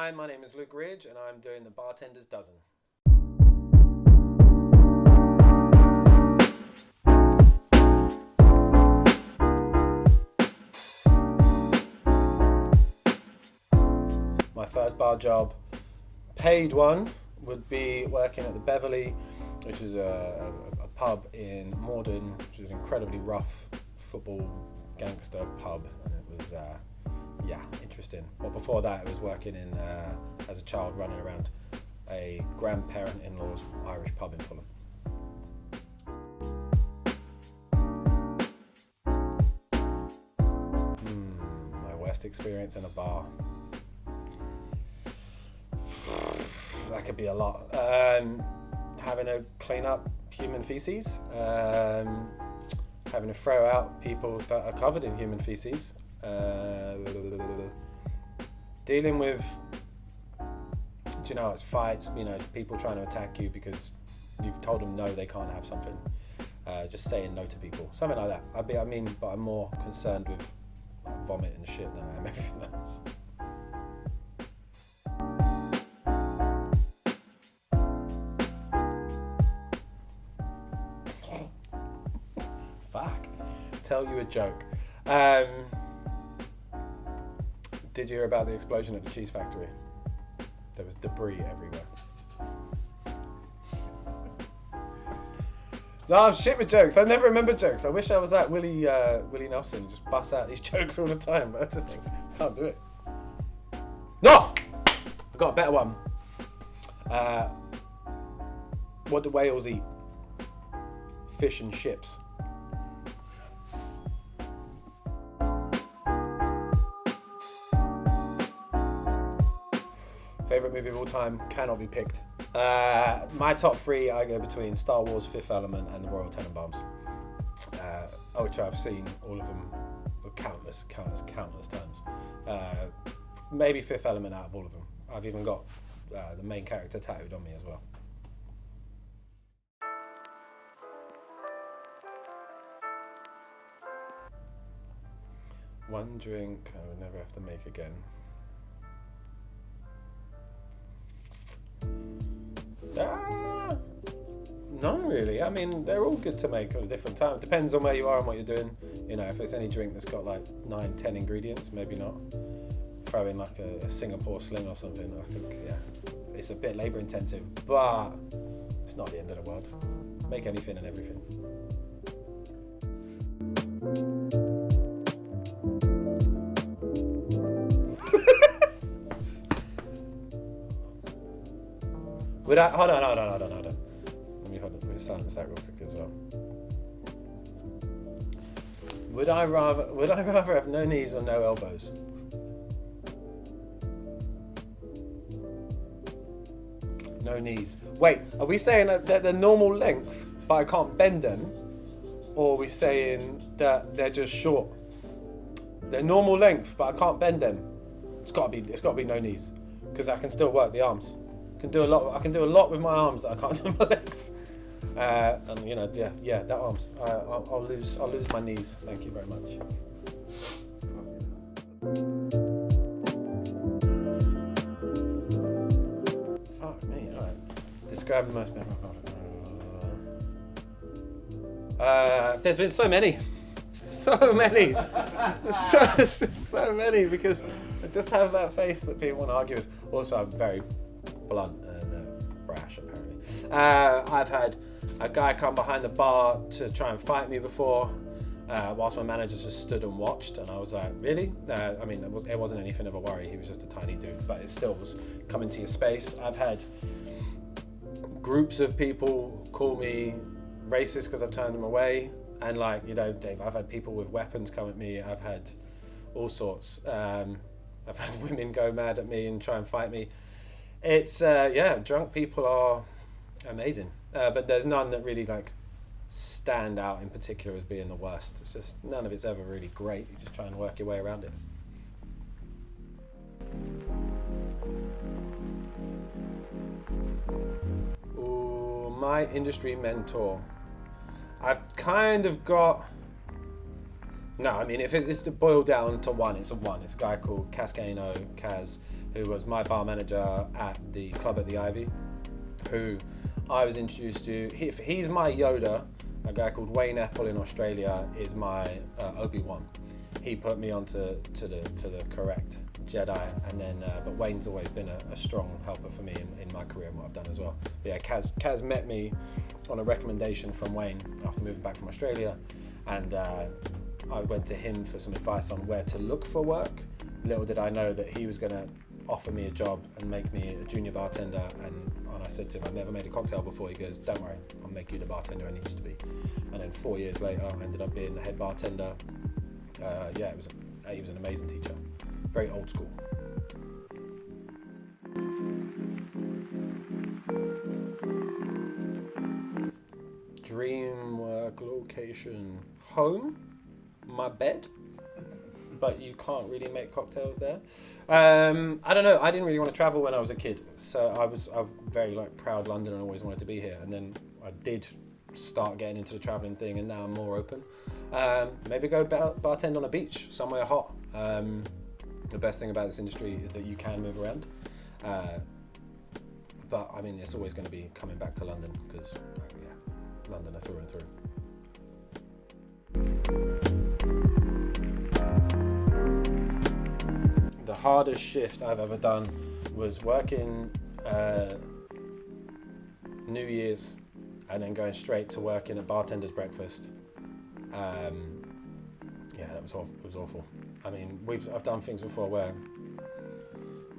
Hi, my name is Luke Ridge and I'm doing the Bartender's Dozen. My first bar job, paid one, would be working at the Beverly, which is a pub in Morden, which is an incredibly rough football gangster pub, and it was yeah, interesting. But before that, I was working in as a child, running around a grandparent in-law's Irish pub in Fulham. My worst experience in a bar. That could be a lot. Having to clean up human feces, having to throw out people that are covered in human feces, dealing with, it's fights, people trying to attack you because you've told them no, they can't have something. Just saying no to people, something like that. But I'm more concerned with vomit and shit than I am everything else. Fuck. Tell you a joke. Did you hear about the explosion at the cheese factory? There was debris everywhere. No, I'm shit with jokes. I never remember jokes. I wish I was like Willie Nelson, just bust out these jokes all the time, but I just can't do it. No! I got a better one. What do whales eat? Fish and chips. Favorite movie of all time, cannot be picked. My top three, I go between Star Wars, Fifth Element, and The Royal Tenenbaums, which I've seen all of them countless times. Maybe Fifth Element out of all of them. I've even got the main character tattooed on me as well. One drink I would never have to make again. None really. They're all good to make at a different time. Depends on where you are and what you're doing. If it's any drink that's got like 9-10 ingredients, maybe not. Throw in like a Singapore Sling or something. I think, it's a bit labour intensive, but it's not the end of the world. Make anything and everything. Hold on. Let me silence that real quick as well. Would I rather have no knees or no elbows? No knees. Wait, are we saying that they're the normal length, but I can't bend them? Or are we saying that they're just short? They're normal length, but I can't bend them. It's got to be no knees, because I can still work the arms. I can do a lot with my arms that I can't do with my legs. That arms. I'll lose my knees. Thank you very much. Fuck me. All right. Describe the most memorable. There's been so many, so many, so many, because I just have that face that people want to argue with. Also, I'm very blunt and brash, apparently. I've had a guy come behind the bar to try and fight me before, whilst my manager just stood and watched, and I was like, really? It wasn't anything of a worry. He was just a tiny dude, but it still was coming to your space. I've had groups of people call me racist because I've turned them away, and Dave, I've had people with weapons come at me. I've had all sorts. I've had women go mad at me and try and fight me. It's drunk people are amazing, but there's none that really stand out in particular as being the worst. It's just none of it's ever really great. You just try and work your way around it. Ooh, my industry mentor. I've kind of got No, I mean, if it is to boil down to one, it's a one. It's a guy called Kaz, who was my bar manager at the club at the Ivy, who I was introduced to. He's my Yoda. A guy called Wayne Apple in Australia is my Obi-Wan. He put me onto to the correct Jedi, and then but Wayne's always been a strong helper for me in my career and what I've done as well. But yeah, Kaz met me on a recommendation from Wayne after moving back from Australia, and I went to him for some advice on where to look for work. Little did I know that he was going to offer me a job and make me a junior bartender, and I said to him, I've never made a cocktail before. He goes, don't worry, I'll make you the bartender I need you to be. And then 4 years later, I ended up being the head bartender. Yeah, he was an amazing teacher, very old school. Dream work location, home, my bed, but you can't really make cocktails there. I don't know, I didn't really want to travel when I was a kid, so I'm very proud London and always wanted to be here, and then I did start getting into the traveling thing, and now I'm more open. Maybe go bartend on a beach somewhere hot. The best thing about this industry is that you can move around, but I mean, it's always going to be coming back to London, because Londoner through and through. The hardest shift I've ever done was working New Year's and then going straight to working at Bartenders breakfast. Yeah, that was awful. It was awful. I mean, I've done things before where,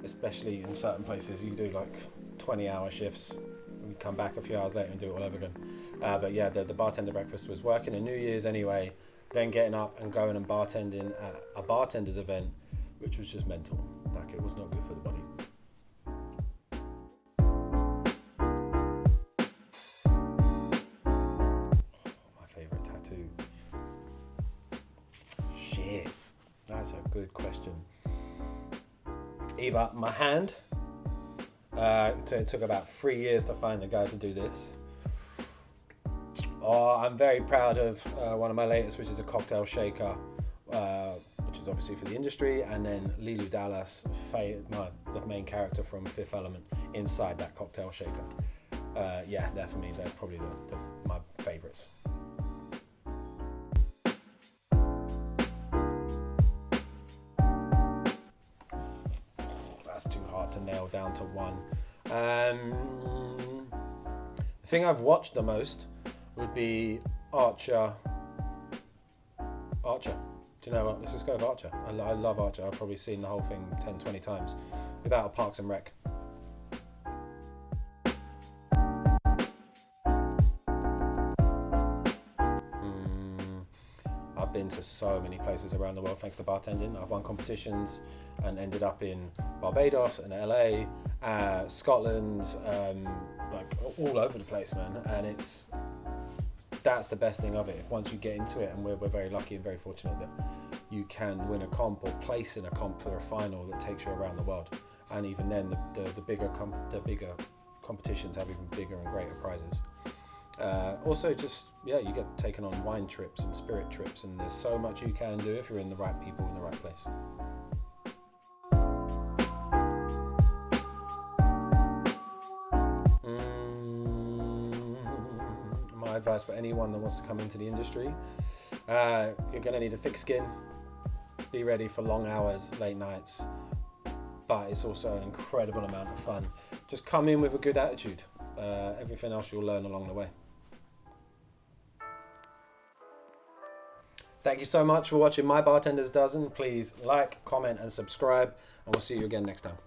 especially in certain places, you do 20-hour shifts. You come back a few hours later and do it all over again. But yeah, the bartender breakfast was working in New Year's anyway, then getting up and going and bartending at a bartender's event, which was just mental. It was not good for the body. My favourite tattoo. Shit, that's a good question. Either my hand. It took about 3 years to find the guy to do this. I'm very proud of one of my latest, which is a cocktail shaker, which is obviously for the industry, and then Lilu Dallas, the main character from Fifth Element, inside that cocktail shaker. Yeah, they're for me, they're probably my favourites. That's too hard to nail down to one. The thing I've watched the most would be Archer. Do you know what? Let's just go with Archer. I love Archer. I've probably seen the whole thing 10, 20 times without a Parks and Rec. I've been to so many places around the world thanks to bartending. I've won competitions and ended up in Barbados and LA, Scotland, all over the place, man. And that's the best thing of it. Once you get into it, and we're very lucky and very fortunate that you can win a comp or place in a comp for a final that takes you around the world. And even then, the bigger competitions have even bigger and greater prizes. Also, you get taken on wine trips and spirit trips, and there's so much you can do if you're in the right people in the right place. My advice for anyone that wants to come into the industry, you're going to need a thick skin, be ready for long hours, late nights, but it's also an incredible amount of fun. Just come in with a good attitude. Everything else you'll learn along the way. Thank you so much for watching My Bartender's Dozen. Please like, comment and subscribe, and we'll see you again next time.